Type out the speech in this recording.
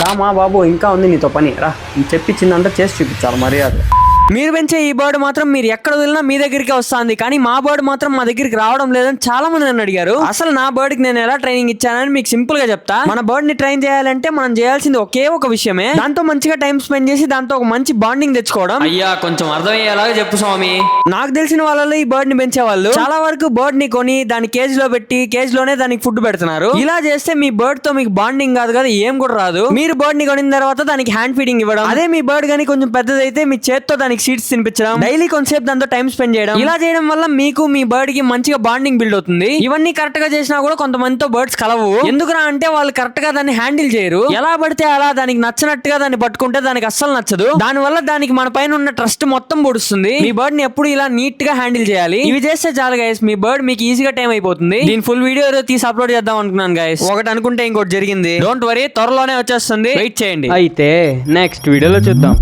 దామా బాబు ఇంకా ఉంది నీతో పని రా, చెప్పించిందంతా చేసి చూపించాలి మర్యాద. మీరు పెంచే ఈ బర్డ్ మాత్రం మీరు ఎక్కడ వదిలినా మీ దగ్గరికి వస్తుంది, కానీ మా బర్డ్ మాత్రం మా దగ్గరికి రావడం లేదని చాలా మంది నన్ను అడిగారు. అసలు నా బర్డ్ కి నేను ఎలా ట్రైనింగ్ ఇచ్చానని మీకు సింపుల్ గా చెప్తా. మన బర్డ్ ని ట్రైన్ చేయాలంటే మనం చేయాల్సింది ఒకే ఒక విషయమే, దాంతో మంచిగా టైం స్పెండ్ చేసి దాంతో ఒక మంచి బాండింగ్ తెచ్చుకోవడం. అయ్యా కొంచెం అర్థమయ్యేలాగా చెప్పు స్వామి. నాకు తెలిసిన వాళ్ళలో ఈ బర్డ్ ని పెంచే వాళ్ళు చాలా వరకు బర్డ్ ని కొని దాని కేజ్ లో పెట్టి కేజ్ లోనే దానికి ఫుడ్ పెడుతున్నారు. ఇలా చేస్తే మీ బర్డ్ తో మీకు బాండింగ్ కాదు కదా, ఏం కూడా రాదు. మీరు బర్డ్ ని కొనిన తర్వాత దానికి హ్యాండ్ ఫీడింగ్ ఇవ్వడం, అదే మీ బర్డ్ గానీ కొంచెం పెద్దదైతే మీ చేత్తో దానికి సీడ్స్ తినిపించడం, డైలీ కొంచెంసేపు దాంతో టైం స్పెండ్ చేయడం. ఇలా చేయడం వల్ల మీకు మీ బర్డ్ కి మంచిగా బాండింగ్ బిల్డ్ అవుతుంది. ఇవన్నీ కరెక్ట్ గా చేసినా కూడా కొంతమందితో బర్డ్స్ కలవు. ఎందుకురా అంటే వాళ్ళు కరెక్ట్ గా దాన్ని హ్యాండిల్ చేయరు. ఎలా పడితే అలా దానికి నచ్చినట్టుగా దాన్ని పట్టుకుంటే దానికి అస్సలు నచ్చదు. దాని వల్ల దానికి మన పైన ఉన్న ట్రస్ట్ మొత్తం పొడుస్తుంది. మీ బర్డ్ ని ఎప్పుడు ఇలా నీట్ గా హ్యాండిల్ చేయాలి. ఇవి చేస్తే చాలు గైస్, మీ బర్డ్ మీకు ఈజీగా టైం అయిపోతుంది. దీని ఫుల్ వీడియో ఏదో తీసి అప్లోడ్ చేద్దాం అనుకున్నాను గైస్. ఒకటి అనుకుంటే ఇంకోటి జరిగింది. డోంట్ వరీ, త్వరలోనే వచ్చేస్తుంది, వెయిట్ చేయండి. అయితే నెక్స్ట్ వీడియోలో చూద్దాం.